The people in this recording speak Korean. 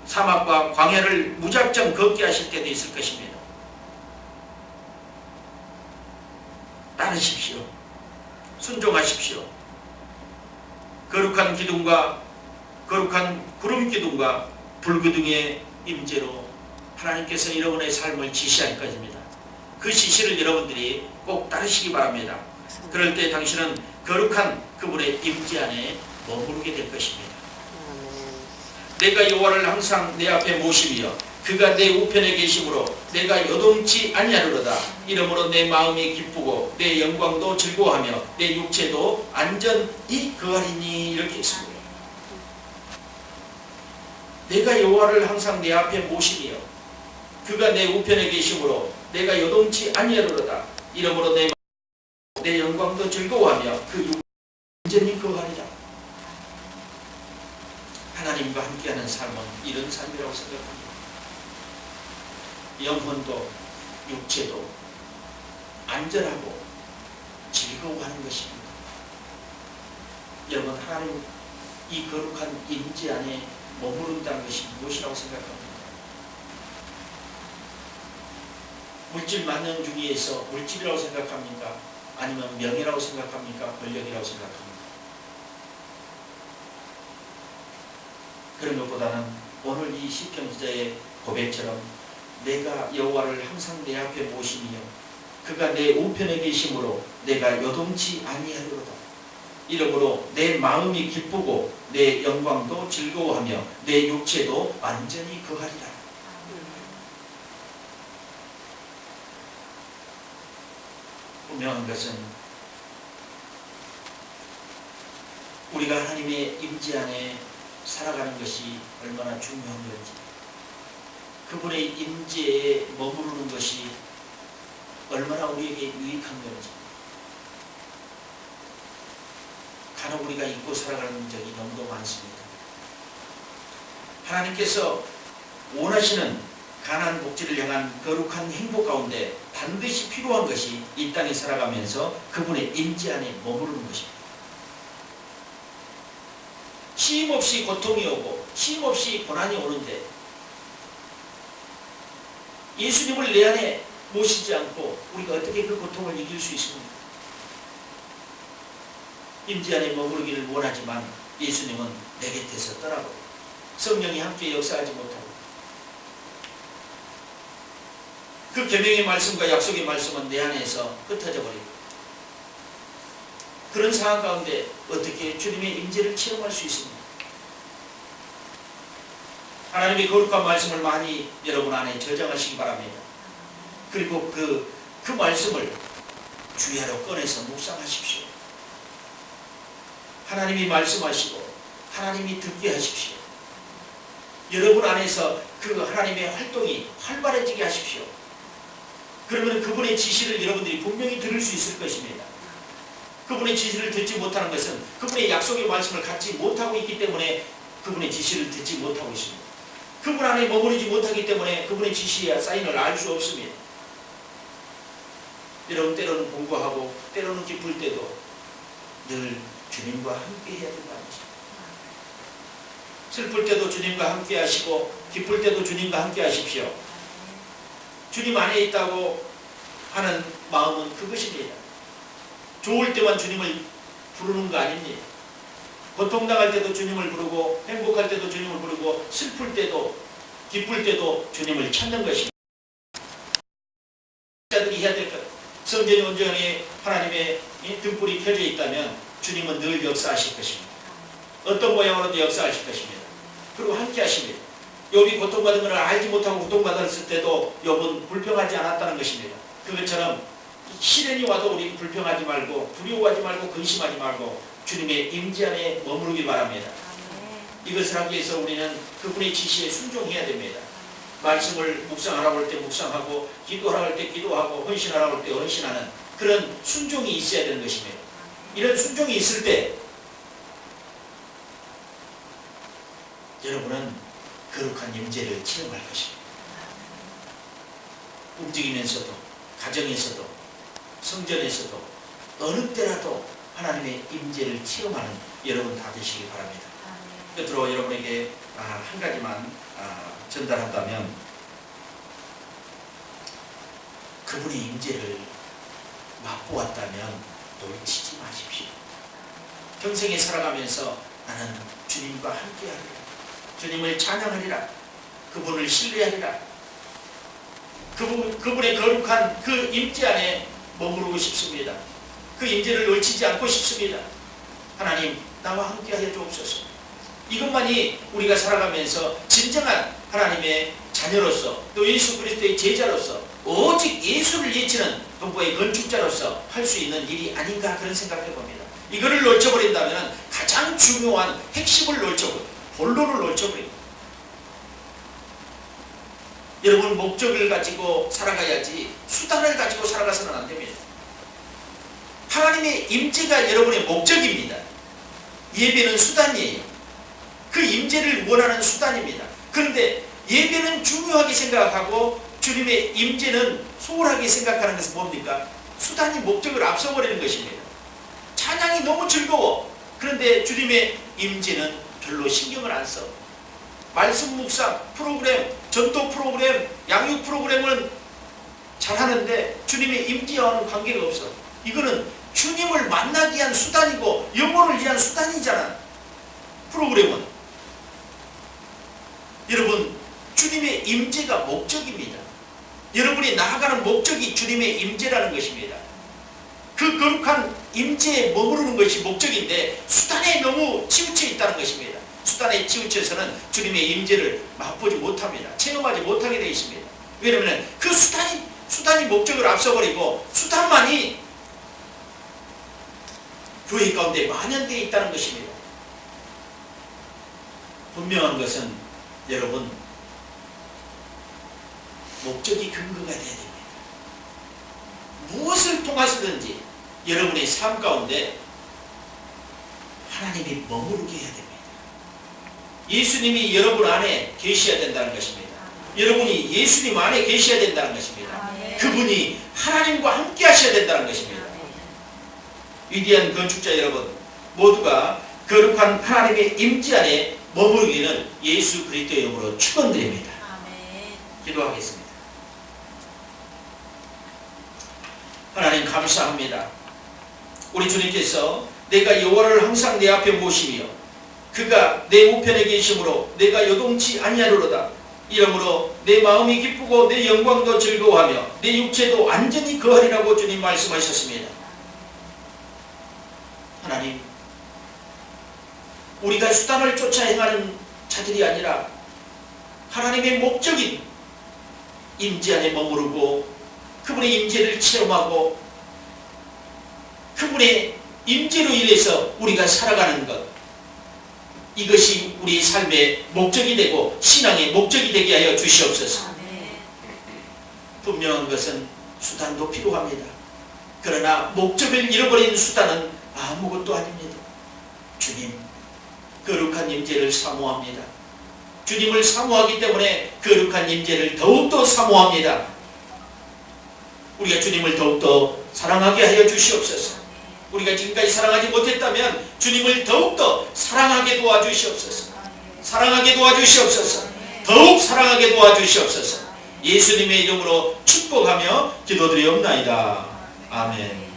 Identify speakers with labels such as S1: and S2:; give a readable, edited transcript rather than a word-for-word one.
S1: 사막과 광야를 무작정 걷게 하실 때도 있을 것입니다. 따르십시오. 순종하십시오. 거룩한 기둥과 거룩한 구름 기둥과 불기둥의 임재로 하나님께서 여러분의 삶을 지시할 것입니다. 그 지시를 여러분들이 꼭 따르시기 바랍니다. 그럴 때 당신은 거룩한 그분의 임재 안에 머무르게 될 것입니다. 내가 여호와를 항상 내 앞에 모시며 그가 내 우편에 계심으로 내가 요동치 아니하리로다. 이러므로 내 마음이 기쁘고 내 영광도 즐거워하며 내 육체도 안전히 거하리니. 이렇게 했습니다. 내가 여호와를 항상 내 앞에 모시며 그가 내 우편에 계심으로 내가 요동치 아니하리로다. 이러므로 내 영광도 즐거워하며 그 육체도 안전히 거하리라. 하나님과 함께하는 삶은 이런 삶이라고 생각합니다. 영혼도 육체도 안전하고 즐거워하는 것입니다. 여러분, 하나님 이 거룩한 임재 안에 머무른다는 것이 무엇이라고 생각합니다? 물질 만능 중에서 물질이라고 생각합니까? 아니면 명예라고 생각합니까? 권력이라고 생각합니까? 그런 것보다는 오늘 이 시편기자의 고백처럼 내가 여호와를 항상 내 앞에 모시며 그가 내 우편에 계심으로 내가 요동치 아니하리로다. 이러므로 내 마음이 기쁘고 내 영광도 즐거워하며 내 육체도 완전히 거하리라. 분명한 것은 우리가 하나님의 임재 안에 살아가는 것이 얼마나 중요한 건지, 그분의 임재에 머무르는 것이 얼마나 우리에게 유익한 건지, 간혹 우리가 잊고 살아가는 적이 너무도 많습니다. 하나님께서 원하시는 가나안 복지를 향한 거룩한 행복 가운데 반드시 필요한 것이 이 땅에 살아가면서 그분의 임재 안에 머무르는 것입니다. 쉼없이 고통이 오고 쉼없이 고난이 오는데 예수님을 내 안에 모시지 않고 우리가 어떻게 그 고통을 이길 수 있습니까? 임재 안에 머무르기를 원하지만 예수님은 내 곁에서 떠나고 성령이 함께 역사하지 못하고 그 계명의 말씀과 약속의 말씀은 내 안에서 흩어져 버리고 그런 상황 가운데 어떻게 주님의 임재를 체험할 수 있습니까? 하나님의 거룩한 말씀을 많이 여러분 안에 저장하시기 바랍니다. 그리고 그 말씀을 주야로 꺼내서 묵상하십시오. 하나님이 말씀하시고 하나님이 듣게 하십시오. 여러분 안에서 그 하나님의 활동이 활발해지게 하십시오. 그러면 그분의 지시를 여러분들이 분명히 들을 수 있을 것입니다. 그분의 지시를 듣지 못하는 것은 그분의 약속의 말씀을 갖지 못하고 있기 때문에 그분의 지시를 듣지 못하고 있습니다. 그분 안에 머무르지 못하기 때문에 그분의 지시와 사인을 알 수 없습니다. 여러분, 때로는 공부하고 때로는 기쁠 때도 늘 주님과 함께 해야 된다는 것입니다. 슬플 때도 주님과 함께 하시고 기쁠 때도 주님과 함께 하십시오. 주님 안에 있다고 하는 마음은 그것입니다. 좋을 때만 주님을 부르는 거 아닙니다. 고통당할 때도 주님을 부르고 행복할 때도 주님을 부르고 슬플 때도 기쁠 때도 주님을 찾는 것입니다. 자들이 해야 될 것. 성전이 온전히 하나님의 등불이 켜져 있다면 주님은 늘 역사하실 것입니다. 어떤 모양으로도 역사하실 것입니다. 그리고 함께 하십니다. 욥이 고통받은 것을 알지 못하고 고통받았을 때도 욥은 불평하지 않았다는 것입니다. 그것처럼 시련이 와도 우리 불평하지 말고 두려워하지 말고 근심하지 말고 주님의 임재 안에 머무르기 바랍니다. 이것을 하기 위해서 우리는 그분의 지시에 순종해야 됩니다. 말씀을 묵상하라고 할 때 묵상하고 기도하라고 할 때 기도하고 헌신하라고 할 때 헌신하는 그런 순종이 있어야 되는 것입니다. 이런 순종이 있을 때 여러분은 거룩한 임재를 체험할 것입니다. 움직이면서도 가정에서도 성전에서도 어느 때라도 하나님의 임재를 체험하는 여러분 다 되시기 바랍니다. 끝으로 여러분에게 한 가지만 전달한다면, 그분의 임재를 맛보았다면 놓치지 마십시오. 평생에 살아가면서 나는 주님과 함께하리라, 주님을 찬양하리라, 그분을 신뢰하리라, 그분의 거룩한 그 임재 안에 머무르고 싶습니다. 그 임재를 놓치지 않고 싶습니다. 하나님, 나와 함께하여 주옵소서. 이것만이 우리가 살아가면서 진정한 하나님의 자녀로서, 또 예수 그리스도의 제자로서, 오직 예수를 예치는 동포의 건축자로서 할 수 있는 일이 아닌가, 그런 생각을 해봅니다. 이거를 놓쳐버린다면 가장 중요한 핵심을 놓쳐버립니다. 본론을 놓쳐버립니다. 여러분, 목적을 가지고 살아가야지 수단을 가지고 살아가서는 안 됩니다. 하나님의 임재가 여러분의 목적입니다. 예배는 수단이에요. 그 임재를 원하는 수단입니다. 그런데 예배는 중요하게 생각하고 주님의 임재는 소홀하게 생각하는 것은 뭡니까? 수단이 목적을 앞서버리는 것입니다. 찬양이 너무 즐거워. 그런데 주님의 임재는 별로 신경을 안 써. 말씀 묵상 프로그램, 전도 프로그램, 양육 프로그램은 잘하는데 주님의 임재와는 관계가 없어. 이거는 주님을 만나기 위한 수단이고 영혼을 위한 수단이잖아. 프로그램은. 여러분, 주님의 임재가 목적입니다. 여러분이 나아가는 목적이 주님의 임재라는 것입니다. 그 거룩한 임재에 머무르는 것이 목적인데 수단에 너무 치우쳐 있다는 것입니다. 수단에 치우쳐서는 주님의 임재를 맛보지 못합니다. 체험하지 못하게 되어 있습니다. 왜냐하면 그 수단이 목적을 앞서버리고 수단만이 교회 가운데 만연되어 있다는 것입니다. 분명한 것은 여러분, 목적이 근거가 되어야 됩니다. 무엇을 통해서든지 여러분의 삶 가운데 하나님이 머무르게 해야 됩니다. 예수님이 여러분 안에 계셔야 된다는 것입니다. 여러분이 예수님 안에 계셔야 된다는 것입니다. 그분이 하나님과 함께 하셔야 된다는 것입니다. 위대한 건축자 여러분, 모두가 거룩한 하나님의 임재 안에 머무르기는 예수 그리스도의 이름으로 축원드립니다. 기도하겠습니다. 하나님, 감사합니다. 우리 주님께서 내가 여호와를 항상 내 앞에 모시며 그가 내 우편에 계심으로 내가 요동치 아니하리로다. 이러므로 내 마음이 기쁘고 내 영광도 즐거워하며 내 육체도 안전히 거하리라고 주님 말씀하셨습니다. 하나님, 우리가 수단을 쫓아 행하는 자들이 아니라 하나님의 목적인 임재 안에 머무르고 그분의 임재를 체험하고 그분의 임재로 인해서 우리가 살아가는 것, 이것이 우리 삶의 목적이 되고 신앙의 목적이 되게 하여 주시옵소서. 분명한 것은 수단도 필요합니다. 그러나 목적을 잃어버린 수단은 아무것도 아닙니다. 주님, 거룩한 임재를 사모합니다. 주님을 사모하기 때문에 거룩한 임재를 더욱더 사모합니다. 우리가 주님을 더욱더 사랑하게 하여 주시옵소서. 우리가 지금까지 사랑하지 못했다면 주님을 더욱더 사랑하게 도와주시옵소서. 사랑하게 도와주시옵소서. 더욱 사랑하게 도와주시옵소서. 예수님의 이름으로 축복하며 기도드리옵나이다. 아멘.